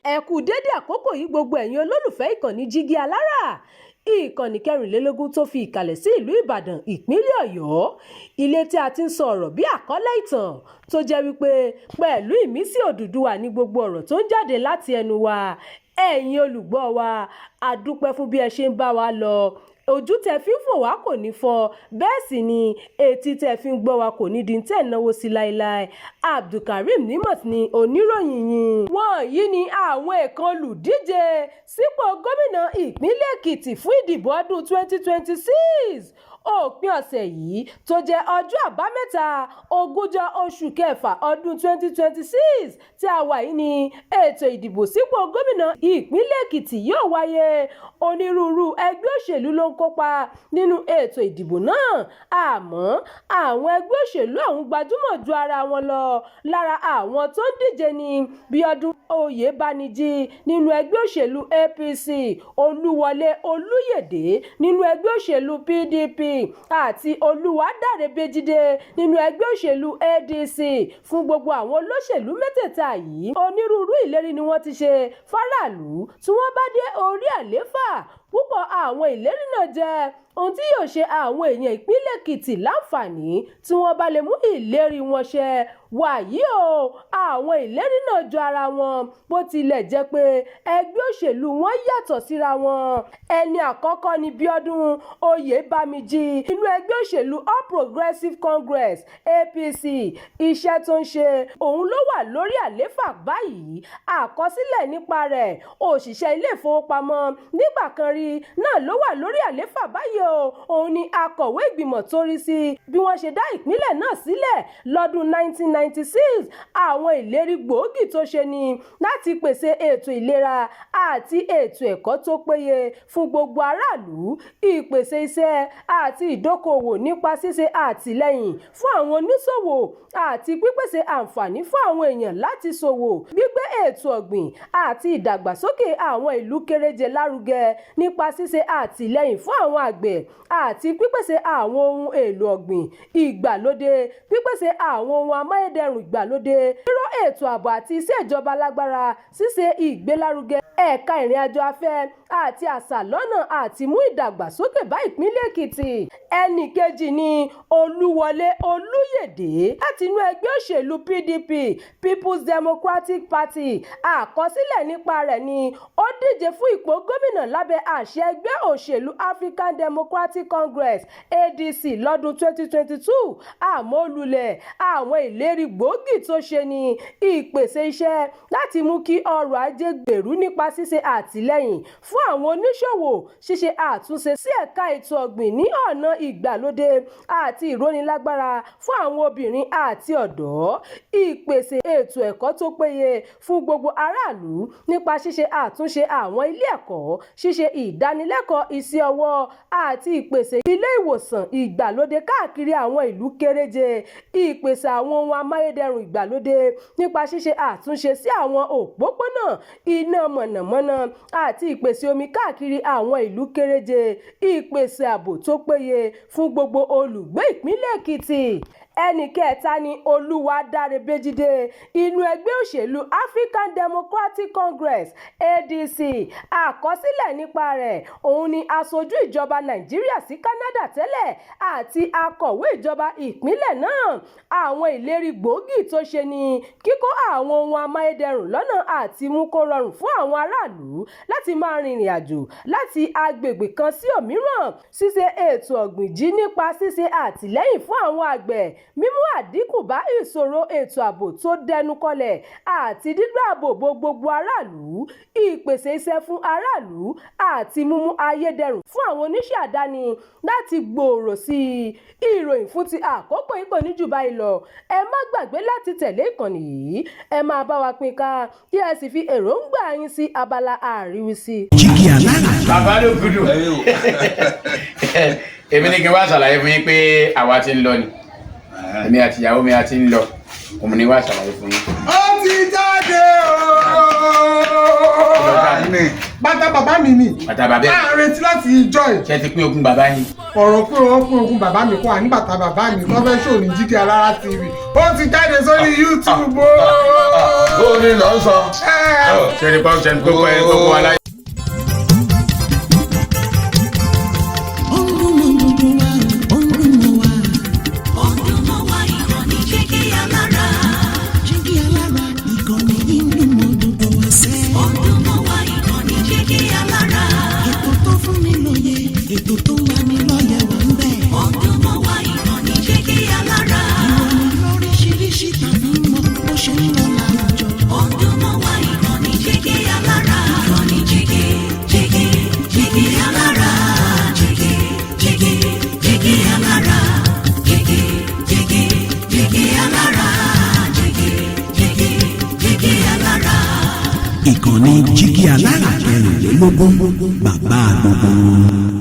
ẹ kú dédé àkókò yìí gbogbo ẹ̀yin olólùfẹ́ ìkànnì Jígí Alára, ìkànnì 24 tó fi ìkàlẹ̀ sí ìlú Ìbàdàn ìpínlẹ̀ Ọ̀yọ́, ilé tí a ti ń sọ ọ̀rọ̀ bí àkọ́lé ìtàn tó jẹ́ wípé pẹ̀lú ìmísí Odùduwà ní gbogbo ọ̀rọ̀ tó ń jáde láti ẹnu wa. Ẹ̀yin olùgbọ́ wa, a dúpẹ́ fún bí ẹ ṣe ń bá wa lọ. Ojú tẹ́ fi ń fò wá kò ní fọ́, bẹ́ẹ̀ sì ni etí tẹ́ fi ń gbọ́ wa kò ní di tẹ́ náwó sí láéláé. Abdulkareem Nimot ni oníròyìn yìí. Wọ̀nyí ni àwọn èèkàn olùdíje sípò gómìnà ìpínlẹ̀ Èkìtì fún ìdìbò ọdún 2026. Òpin ọ̀sẹ̀ yìí tó jẹ́ ọjọ́ àbámẹ́ta 20 oṣù kẹfà ọdún 2026 tí a wà yìí ni ètò ìdìbò sípò gómìnà ìpínlẹ̀ Èkìtì yóò wáyé. Onírúurú ẹgbẹ́ òṣèlú ló ń kópa nínú ètò ìdìbò náà, àmọ́ àwọn ẹgbẹ́ òṣèlú ọ̀hún gbajúmọ̀ ju ara wọn lọ. Lára àwọn tó ń díje ni Bíọ́dún Oyèbániji nínú ẹgbẹ́ òṣèlú APC, Olúwọlé Olúyèdé nínú ẹgbẹ́ òṣèlú PDP àti Olúwadárebéjídé nínú ẹgbẹ́ òṣèlú ADC. Fún gbogbo àwọn olóṣèlú mẹ́tẹ̀ẹ̀ta yìí, onírúurú ìlérí ni wọ́n ti ṣe fáráàlú tí wọ́n bá dé orí àlééfà. Púpọ̀ àwọn ìlérí náà jẹ́ ohun tí yóò ṣe àwọn èèyàn ìpínlẹ̀ Èkìtì láǹfààní tí wọ́n bá lè mú ìlérí wọn ṣẹ. Wàyí o, àwọn ìlérí náà jọ ara wọn bó tilẹ̀ jẹ́ pé ẹgbẹ́ òṣèlú wọn yàtọ̀ síra wọn. Ẹni àkọ́kọ́ ni Bíọ́dún Oyèbániji nínú ẹgbẹ́ òṣèlú All Progressives Congress APC. Iṣẹ́ tó ń ṣe òun ló wà lórí àlééfà báyìí. Àkọsílẹ̀ nípa rẹ̀, òṣìṣẹ́ ilé ìfowópamọ́ nígbà kan rí náà ló wà lórí àlééfà báyìí o. Òun ni akọ̀wé ìgbìmọ̀ tó rí sí bí wọ́n ṣe dá ìpínlẹ̀ náà sílẹ̀ lọ́dún 1996. Àwọn ìlérí gbòógì tó ṣe ni láti pèsè ètò ìlera àti ètò ẹ̀kọ́ tó péye fún gbogbo aráàlú, ìpèsè iṣẹ́ àti ìdókòwò nípa ṣíṣe àtìlẹ́yìn fún àwọn oníṣòwò àti pípèsè àǹfààní fún àwọn èèyàn láti ṣòwò, gbígbé ètò ọ̀gbìn àti ìdàgbàsókè àwọn ìlú kéréje lárugẹ nípa ṣíṣe àtìlẹ́yìn fún àwọn àgbẹ̀ àti pípèsè àwọn ohun èlò ọ̀gbìn ìgbàlódé, pípèsè àwọn ohun amáyédẹrùn ìgbàlódé, ríró ètò ààbò àti iṣẹ́ ìjọba lágbára, ṣíṣe ìgbélárugẹ ẹ̀ka ìrìnàjò afẹ́ àti àṣà lọ́nà àti mú ìdàgbàsókè bá ìpínlẹ̀ Èkìtì. Ẹnì kejì ni Olúwọlé Olúyèdé láti inú ẹgbẹ́ òṣèlú PDP, People's Democratic Party. Àkọsílẹ̀ nípa rẹ̀ ni ó díje fún ipò gómìnà lábẹ́ àṣẹ ẹgbẹ́ òṣèlú African Democratic Congress ADC lọ́dún 2022. Àmọ́ olùlẹ̀ àwọn ìlérí gbòógì tó ṣe ni ìpèsè iṣẹ́ láti mú kí ọrọ̀ ajé gbèrú nípa ṣíṣe àtìlẹ́yìn fún àwọn oníṣòwò, ṣíṣe àtúnṣe sí ẹ̀ka ètò ọ̀gbìn ní ọ̀nà ìgbàlódé àti ìrónilágbára fún àwọn obìnrin àti ọ̀dọ́, ìpèsè ètò ẹ̀kọ́ tó péye fún gbogbo aráàlú nípa ṣíṣe àtúnṣe àwọn ilé ẹ̀kọ́, ṣíṣe ìdánilẹ́kọ̀ọ́ iṣẹ́ ọwọ́ àti ìpèsè ilé ìwòsàn ìgbàlódé káàkiri àwọn ìlú kéréje, ìpèsè àwọn ohun amáyédẹrùn ìgbàlódé nípa ṣíṣe àtúnṣe sí àwọn òpópónà, iná mọ̀nàmọ́ná àti ìpèsè omi káàkiri àwọn ìlú kéréje, ìpèsè ààbò tó péye fún gbogbo olùgbé ìpínlẹ̀ Èkìtì. Ẹnì kẹta ni Olúwadárebéjídé inú ẹgbẹ́ òṣèlú African Democratic Congress ADC. Àkọsílẹ̀ nípa rẹ̀, òun ni aṣojú ìjọba Nàìjíríà sí Canada tẹ́lẹ̀ àti akọ̀wé ìjọba ìpínlẹ̀ náà. Àwọn ìlérí gbòógì tó ṣe ni kíkó àwọn ohun amáyédẹrùn lọ́nà àti mú kó rọrùn fún àwọn aráàlú láti máa rìnrìn àjò láti agbègbè kan sí òmíràn, ṣíṣe ètò ọ̀gbìn jí nípa ṣíṣe àtìlẹ́yìn fún àwọn àgbẹ̀, mímú àdínkù bá ìṣòro ètò ààbò tó dẹnu kọlẹ̀ àti dídáàbò bo gbogbo aráàlú, ìpèsè iṣẹ́ fún aráàlú àti mímú ayédẹrùn fún àwọn oníṣẹ́ àdáni láti gbòòrò sí i. Ìròyìn fún ti àkókò yìí kò ní jù báyìí lọ. Ẹ má gbàgbé láti tẹ̀lé ìkànnì yìí, ẹ máa bá wa pín ká kí ẹ sì fi èròǹgbà yín sí abala àríwísí. Jígí Alára. Bàbá ló gudu. Èmi ní kí n wá ṣàlàyé fún yín pé àwa ti ń lọ ni. Èmi àti ìyàwó mi a ti ń lọ. Òun ni wá ṣàlàyé fún yín. Ó ti jáde ooo. bàtà bàbá mi ni. Bàtà bàbá ẹ̀. a retí láti ìjọ ẹ̀. Ṣé ti pín ogún bàbá yín? ọ̀rọ̀ pé wọ́n pín ogún bàbá mi kó wà ní bàtà bàbá mi tó fẹ́ ṣò ní Jígí Alára TV ó ti jáde sórí YouTube o. ó ní lọ sọ. Ṣé ní pọ́n ṣe ní gbogbo aláyé. ètò tó wà ní lọ́yẹ̀ wà ń bẹ̀. ọdún mọ́ wá ìkànnì Jígí Alára. ìròyìn lóríṣiríṣi tàbí mọ́ bó ṣe ń lọ láwùjọ. ọdún mọ́ wá ìkànnì Jígí Alára. ìkànnì Jígí Alára. Jígí Alára. Jígí Alára. Jígí Alára. ìkànnì Jígí Alára 24 bàbá gbogbo.